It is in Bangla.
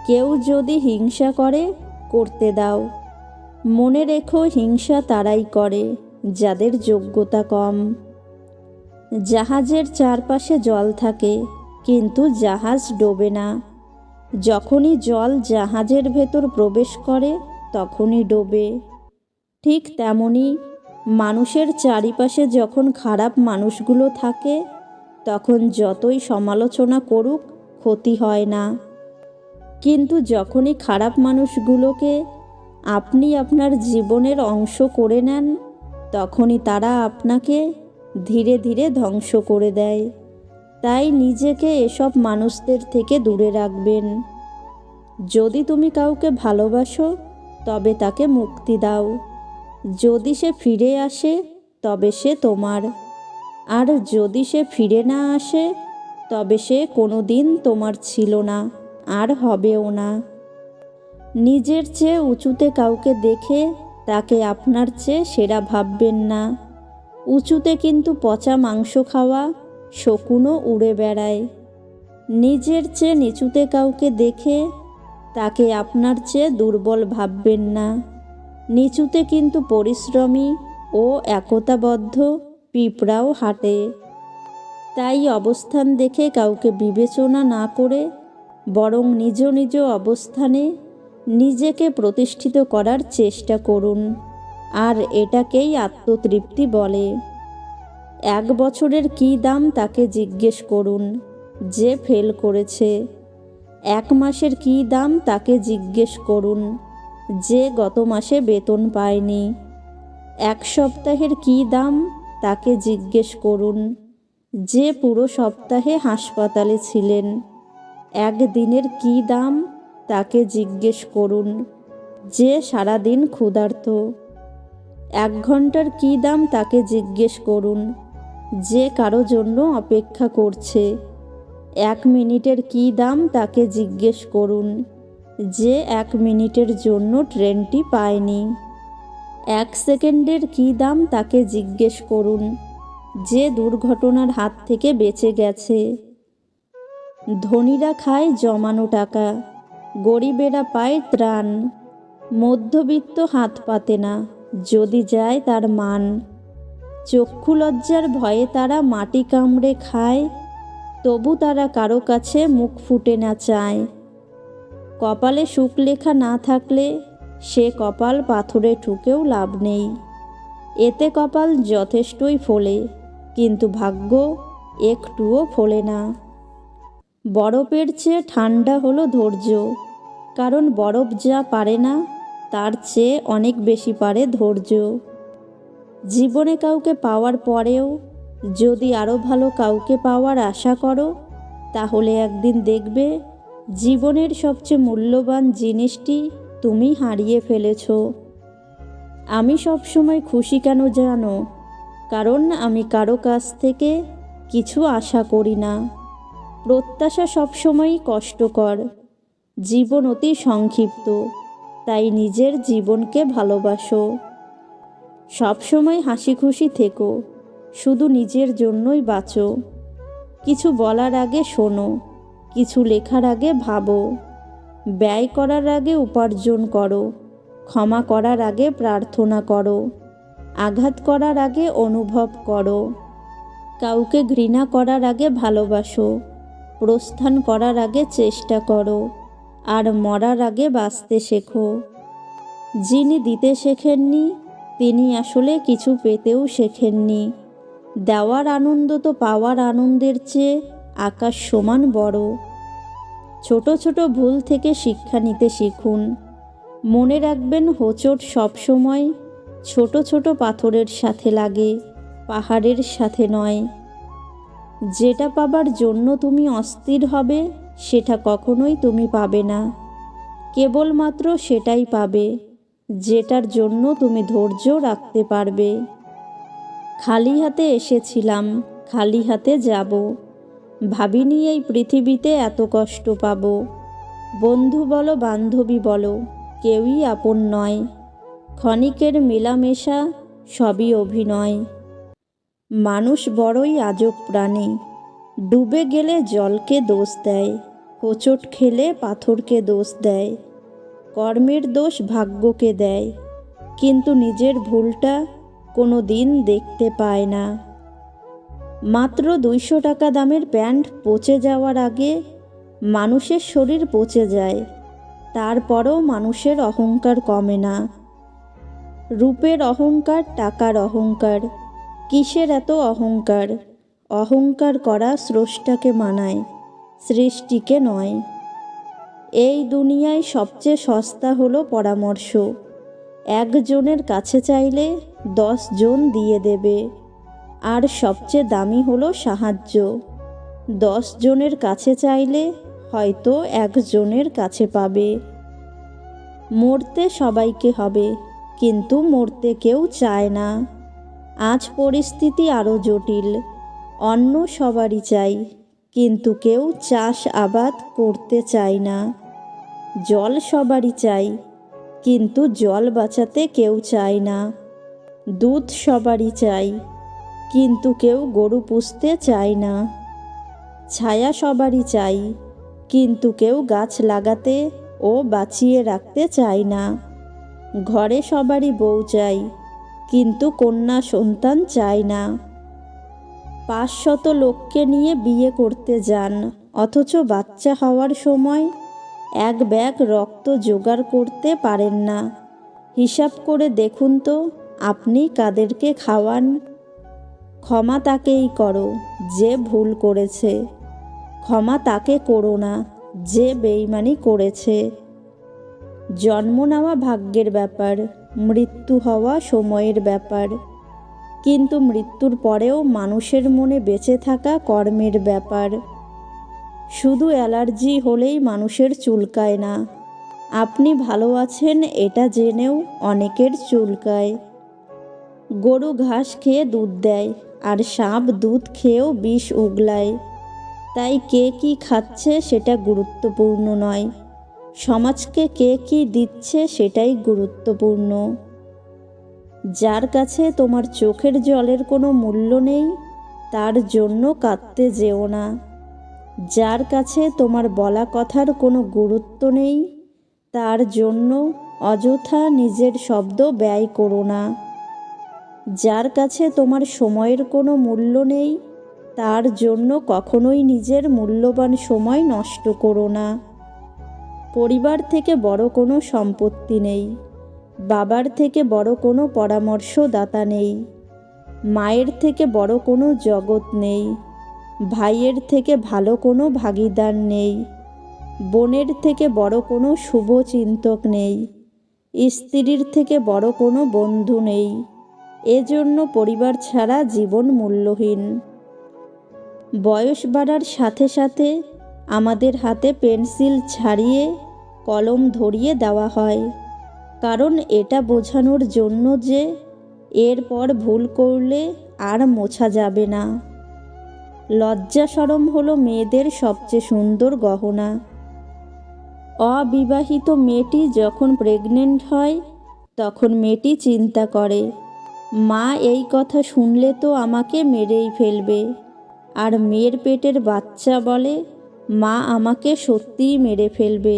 কেউ যদি হিংসা করে, করতে দাও। মনে রেখো, হিংসা তারাই করে যাদের যোগ্যতা কম। জাহাজের চারপাশে জল থাকে, কিন্তু জাহাজ ডোবে না। যখনই জল জাহাজের ভেতর প্রবেশ করে, তখনই ডোবে। ঠিক তেমনি মানুষের চারিপাশে যখন খারাপ মানুষগুলো থাকে, তখন যতই সমালোচনা করুক, ক্ষতি হয় না। কিন্তু যখনই খারাপ মানুষগুলোকে আপনি আপনার জীবনের অংশ করে নেন, তখনই তারা আপনাকে ধীরে ধীরে ধ্বংস করে দেয়। তাই নিজেকে এসব মানুষদের থেকে দূরে রাখবেন। যদি তুমি কাউকে ভালোবাসো, তবে তাকে মুক্তি দাও। যদি সে ফিরে আসে, তবে সে তোমার। আর যদি সে ফিরে না আসে, তবে সে কোনো দিন তোমার ছিল না, আর হবেও না। নিজের চেয়ে উঁচুতে কাউকে দেখে তাকে আপনার চেয়ে সেরা ভাববেন না। উঁচুতে কিন্তু পচা মাংস খাওয়া শকুনও উড়ে বেড়ায়। নিজের চেয়ে নিচুতে কাউকে দেখে তাকে আপনার চেয়ে দুর্বল ভাববেন না। নিচুতে কিন্তু পরিশ্রমী ও একতাবদ্ধ পিঁপড়াও হাঁটে। তাই অবস্থান দেখে কাউকে বিবেচনা না করে বরং নিজ নিজ অবস্থানে নিজেকে প্রতিষ্ঠিত করার চেষ্টা করুন। আর এটাকেই আত্মতৃপ্তি বলে। 1 বছরের কী দাম তাকে জিজ্ঞেস করুন যে ফেল করেছে। 1 মাসের কী দাম তাকে জিজ্ঞেস করুন যে গত মাসে বেতন পায়নি। 1 সপ্তাহের কী দাম তাকে জিজ্ঞেস করুন যে পুরো সপ্তাহে হাসপাতালে ছিলেন। 1 দিনের কী দাম তাকে জিজ্ঞেস করুন যে সারাদিন ক্ষুধার্ত। 1 ঘন্টার কী দাম তাকে জিজ্ঞেস করুন যে কারো জন্য অপেক্ষা করছে। 1 মিনিটের কী দাম তাকে জিজ্ঞেস করুন যে 1 মিনিটের জন্য ট্রেনটি পায়নি। 1 সেকেন্ডের কী দাম তাকে জিজ্ঞেস করুন যে দুর্ঘটনার হাত থেকে বেঁচে গেছে। ধনীরা খায় জমানো টাকা, গরিবেরা পায় ত্রাণ। মধ্যবিত্ত হাত পাতে না, যদি যায় তার মান। চক্ষু লজ্জার ভয়ে তারা মাটি কামড়ে খায়, তবু তারা কারো কাছে মুখ ফুটে না চায়। কপালে সুখ লেখা না থাকলে সে কপাল পাথরে ঠুকেও লাভ নেই। এতে কপাল যথেষ্টই ফোলে, কিন্তু ভাগ্য একটুও ফোলে না। বরফের চেয়ে ঠান্ডা হলো ধৈর্য, কারণ বরফ যা পারে না, তার চেয়ে অনেক বেশি পারে ধৈর্য। জীবনে কাউকে পাওয়ার পরেও যদি আরও ভালো কাউকে পাওয়ার আশা করো, তাহলে একদিন দেখবে জীবনের সবচেয়ে মূল্যবান জিনিসটি তুমি হারিয়ে ফেলেছ। আমি সবসময় খুশি কেন জানো? কারণ আমি কারো কাছ থেকে কিছু আশা করি না। প্রত্যাশা সবসময়ই কষ্টকর। জীবন অতি সংক্ষিপ্ত, তাই নিজের জীবনকে ভালোবাসো। সবসময় হাসি খুশি থেকো, শুধু নিজের জন্যই বাঁচো। কিছু বলার আগে শোনো, কিছু লেখার আগে ভাবো। ব্যয় করার আগে উপার্জন করো, ক্ষমা করার আগে প্রার্থনা করো, আঘাত করার আগে অনুভব করো। কাউকে ঘৃণা করার আগে ভালোবাসো, প্রস্থান করার আগে চেষ্টা করো, আর মরার আগে বাঁচতে শেখো। যিনি দিতে শেখেননি, তিনি আসলে কিছু পেতেও শেখেননি। দেওয়ার আনন্দ তো পাওয়ার আনন্দের চেয়ে আকাশ সমান বড়। ছোট ছোট ভুল থেকে শিক্ষা নিতে শিখুন। মনে রাখবেন, হোঁচট সবসময় ছোট ছোট পাথরের সাথে লাগে, পাহাড়ের সাথে নয়। যেটা পাবার জন্য তুমি অস্থির হবে, সেটা কখনোই তুমি পাবে না। কেবলমাত্র সেটাই পাবে যেটার জন্য তুমি ধৈর্য রাখতে পারবে। খালি হাতে এসেছিলাম, খালি হাতে যাব। ভাবিনি এই পৃথিবীতে এত কষ্ট পাব। বন্ধু বলো বান্ধবী বলো, কেউই আপন নয়। ক্ষণিকের মেলামেশা সবই অভিনয়। মানুষ বড়ই আজব প্রাণী, ডুবে গেলে জলকে দোষ দেয়, হোঁচট খেলে পাথরকে দোষ দেয়, কর্মের দোষ ভাগ্যকে দেয়, কিন্তু নিজের ভুলটা কোনো দিন দেখতে পায় না। মাত্র 200 টাকা দামের প্যান্ট পচে যাওয়ার আগে মানুষের শরীর পচে যায়, তারপরও মানুষের অহংকার কমে না। রূপের অহংকার, টাকার অহংকার, কিসের এত অহংকার? অহংকার করা স্রষ্টাকে মানায়, সৃষ্টিকে নয়। এই দুনিয়ায় সবচেয়ে সস্তা হলো পরামর্শ। একজনের কাছে চাইলে 10 জন দিয়ে দেবে। আর সবচেয়ে দামি হলো সাহায্য। 10 জনের কাছে চাইলে হয়তো একজনের কাছে পাবে। মরতে সবাইকে হবে, কিন্তু মরতে কেউ চায় না। আজ পরিস্থিতি আরও জটিল। অন্ন সবারই চাই, কিন্তু কেউ চাষ আবাদ করতে চায় না। জল সবারই চাই, কিন্তু জল বাঁচাতে কেউ চায় না। দুধ সবারই চাই, কিন্তু কেউ গরু পুষতে চায় না। ছায়া সবারই চাই, কিন্তু কেউ গাছ লাগাতে ও বাঁচিয়ে রাখতে চায় না। ঘরে সবারই বউ চাই, কিন্তু কন্যা সন্তান চায় না। 500 লোককে নিয়ে বিয়ে করতে যান, অথচ বাচ্চা হওয়ার সময় এক ব্যাগ রক্ত জোগাড় করতে পারেন না। হিসাব করে দেখুন তো আপনি কাদেরকে খাওয়ান। ক্ষমা তাকেই করো যে ভুল করেছে, ক্ষমা তাকে করো না যে বেইমানি করেছে। জন্ম নেওয়া ভাগ্যের ব্যাপার, মৃত্যু হওয়া সময়ের ব্যাপার, কিন্তু মৃত্যুর পরেও মানুষের মনে বেঁচে থাকা কর্মের ব্যাপার। শুধু অ্যালার্জি হলেই মানুষের চুলকায় না। আপনি ভালো আছেন এটা জেনেও অনেকের চুলকায়। গরু ঘাস খেয়ে দুধ দেয়, আর সাপ দুধ খেয়েও বিষ উগলায়। তাই কে কি খাচ্ছে সেটা গুরুত্বপূর্ণ নয়, সমাজকে কে কি দিচ্ছে সেটাই গুরুত্বপূর্ণ। যার কাছে তোমার চোখের জলের কোনো মূল্য নেই, তার জন্য কাঁদতে যেও না। যার কাছে তোমার বলা কথার কোনো গুরুত্ব নেই, তার জন্য অযথা নিজের শব্দ ব্যয় করো না। যার কাছে তোমার সময়ের কোনো মূল্য নেই, তার জন্য কখনোই নিজের মূল্যবান সময় নষ্ট করো না। পরিবার থেকে বড় কোনো সম্পত্তি নেই, বাবার থেকে বড় কোনো পরামর্শদাতা নেই, মায়ের থেকে বড় কোনো জগৎ নেই, ভাইয়ের থেকে ভালো কোনো ভাগীদার নেই, বোনের থেকে বড় কোনো শুভচিন্তক নেই, স্ত্রীর থেকে বড় কোনো বন্ধু নেই। এজন্য পরিবার ছাড়া জীবন মূল্যহীন। বয়স বাড়ার সাথে সাথে আমাদের হাতে পেন্সিল ছাড়িয়ে কলম ধরিয়ে দেওয়া হয়, কারণ এটা বোঝানোর জন্য যে এরপর ভুল করলে আর মোছা যাবে না। লজ্জা শরম হলো মেয়েদের সবচেয়ে সুন্দর গহনা। অবিবাহিত মেয়েটি যখন প্রেগনেন্ট হয় তখন মেয়েটি চিন্তা করে, মা এই কথা শুনলে তো আমাকে মেরেই ফেলবে। আর মেয়ের পেটের বাচ্চা বলে, মা আমাকে সত্যিই মেরে ফেলবে।